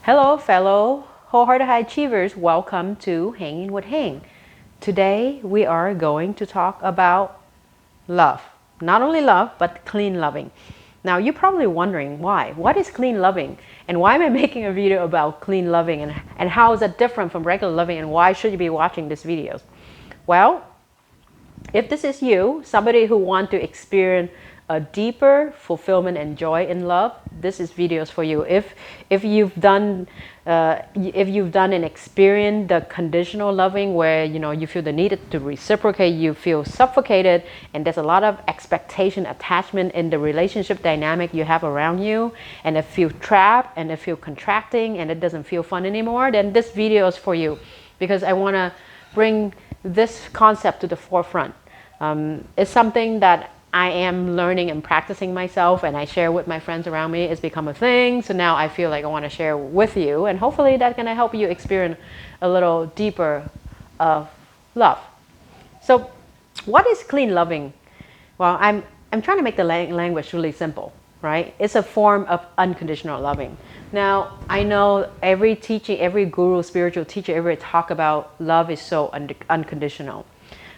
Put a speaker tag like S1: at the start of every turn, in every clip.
S1: Hello, fellow wholehearted high achievers. Welcome to Hanging with Hang. Today, we are going to talk about love. Not only love, but clean loving. Now, you're probably wondering why. What is clean loving? And why am I making a video about clean loving? And how is that different from regular loving? And why should you be watching these videos? Well, if this is you, somebody who wants to experience a deeper fulfillment and joy in love, this is videos for you. If you've done and experienced the conditional loving, where you feel the need to reciprocate, you feel suffocated, and there's a lot of expectation, attachment in the relationship dynamic you have around you, and it feels trapped and it feels contracting and it doesn't feel fun anymore, then this video is for you, because I want to bring this concept to the forefront. It's something that I am learning and practicing myself, and I share with my friends around me. It's become a thing, so now I feel like I want to share with you, and hopefully that's going to help you experience a little deeper of love. So what is clean loving? Well, I'm trying to make the language really simple, right? It's a form of unconditional loving. Now, I know every teaching, every guru, spiritual teacher ever talk about love is so unconditional.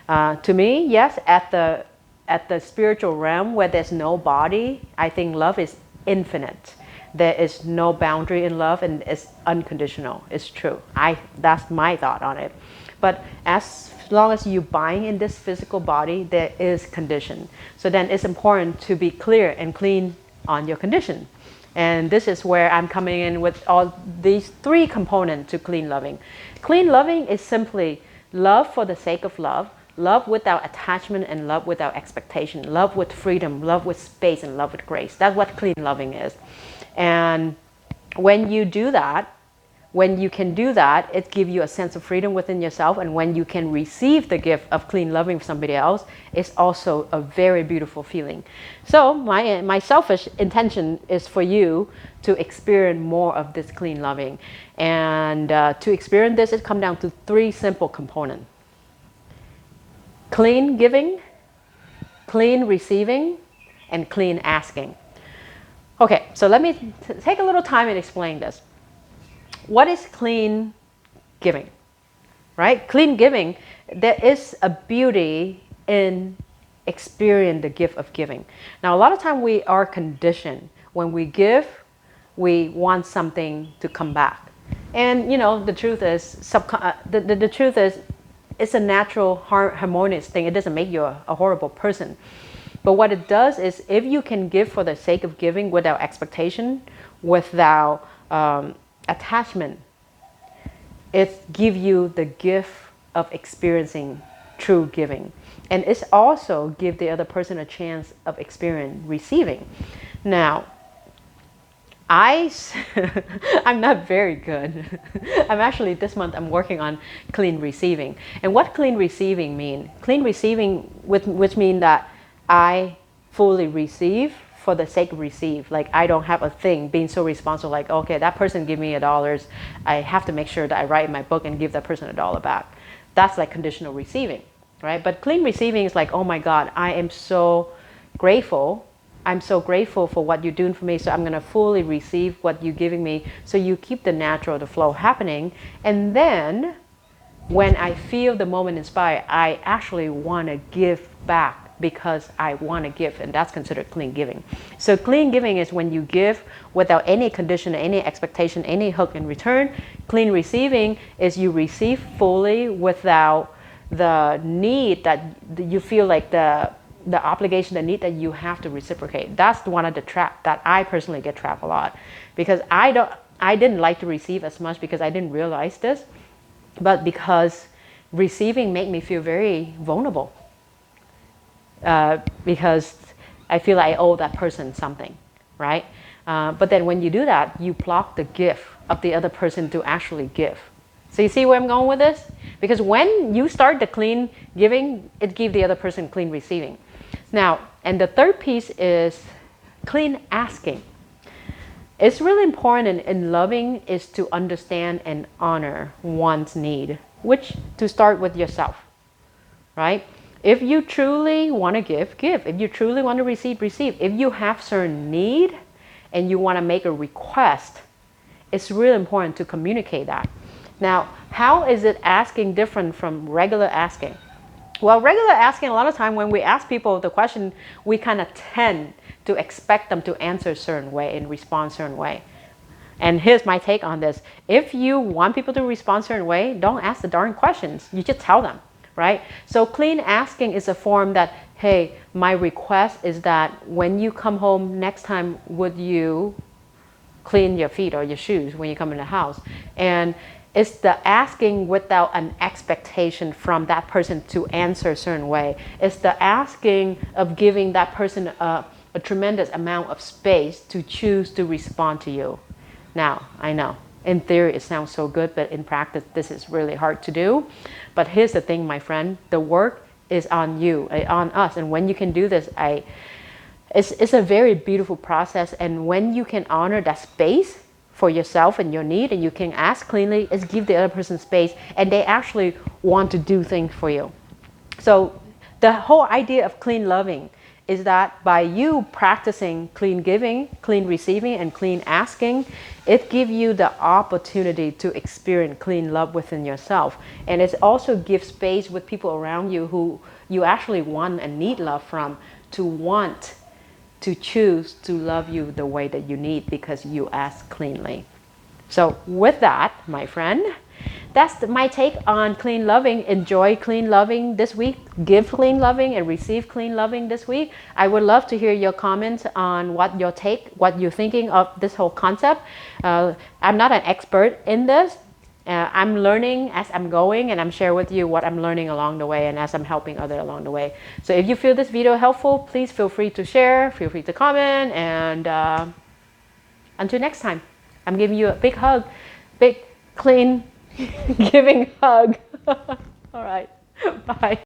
S1: To me, yes, at the spiritual realm where there's no body, I think love is infinite. There is no boundary in love, and it's unconditional. It's true. That's my thought on it. But as long as you're buying in this physical body, there is condition. So then it's important to be clear and clean on your condition. And this is where I'm coming in with all these three components to clean loving. Clean loving is simply love for the sake of love. Love without attachment and love without expectation. Love with freedom, love with space, and love with grace. That's what clean loving is. And when you do that, when you can do that, it gives you a sense of freedom within yourself. And when you can receive the gift of clean loving from somebody else, it's also a very beautiful feeling. So my selfish intention is for you to experience more of this clean loving. And to experience this, it comes down to three simple components. Clean giving, clean receiving, and clean asking. Okay, so let me take a little time and explain this. What is clean giving? Right? Clean giving, there is a beauty in experiencing the gift of giving. Now, a lot of time we are conditioned. When we give, we want something to come back. And the truth is, the truth is, it's a natural, harmonious thing. It doesn't make you a horrible person. But what it does is, if you can give for the sake of giving without expectation, without attachment, it gives you the gift of experiencing true giving. And it's also give the other person a chance of experiencing receiving. Now, I'm not very good. I'm actually, this month, I'm working on clean receiving. And what clean receiving mean? Clean receiving, which means that I fully receive for the sake of receive. Like, I don't have a thing being so responsible, like, okay, that person give me $1. I have to make sure that I write in my book and give that person $1 back. That's like conditional receiving, right? But clean receiving is like, oh my God, I am so grateful. I'm so grateful for what you're doing for me, so I'm going to fully receive what you're giving me. So you keep the natural, the flow happening. And then when I feel the moment inspired, I actually want to give back because I want to give, and that's considered clean giving. So clean giving is when you give without any condition, any expectation, any hook in return. Clean receiving is you receive fully without the need that you feel like the obligation, the need that you have to reciprocate. That's one of the traps that I personally get trapped a lot, because I didn't like to receive as much because I didn't realize this, but because receiving made me feel very vulnerable, because I feel like I owe that person something, right? But then when you do that, you block the gift of the other person to actually give. So you see where I'm going with this? Because when you start the clean giving, it gives the other person clean receiving. Now, and the third piece is clean asking. It's really important in loving is to understand and honor one's need, which to start with yourself, right? If you truly want to give, give. If you truly want to receive, receive. If you have certain need and you want to make a request, It's really important to communicate that. Now, how is it asking different from regular asking? Well, regular asking, a lot of time when we ask people the question, we kind of tend to expect them to answer a certain way and respond a certain way. And here's my take on this. If you want people to respond a certain way, don't ask the darn questions. You just tell them, right? So clean asking is a form that, hey, my request is that when you come home next time, would you clean your feet or your shoes when you come in the house? And it's the asking without an expectation from that person to answer a certain way. It's the asking of giving that person a tremendous amount of space to choose to respond to you. Now, I know, in theory it sounds so good, but in practice this is really hard to do. But here's the thing, my friend, the work is on you, on us. And when you can do this, it's a very beautiful process. And when you can honor that space for yourself and your need, and you can ask cleanly, is give the other person space, and they actually want to do things for you. So the whole idea of clean loving is that by you practicing clean giving, clean receiving, and clean asking, it gives you the opportunity to experience clean love within yourself. And it also gives space with people around you who you actually want and need love from, to want to choose to love you the way that you need because you ask cleanly. So with that, my friend, that's my take on clean loving. Enjoy clean loving this week. Give clean loving and receive clean loving this week. I would love to hear your comments on what you're thinking of this whole concept. I'm not an expert in this. I'm learning as I'm going, and I'm sharing with you what I'm learning along the way and as I'm helping others along the way. So if you feel this video helpful, please feel free to share, feel free to comment, and until next time, I'm giving you a big hug, big, clean, giving hug. All right, bye.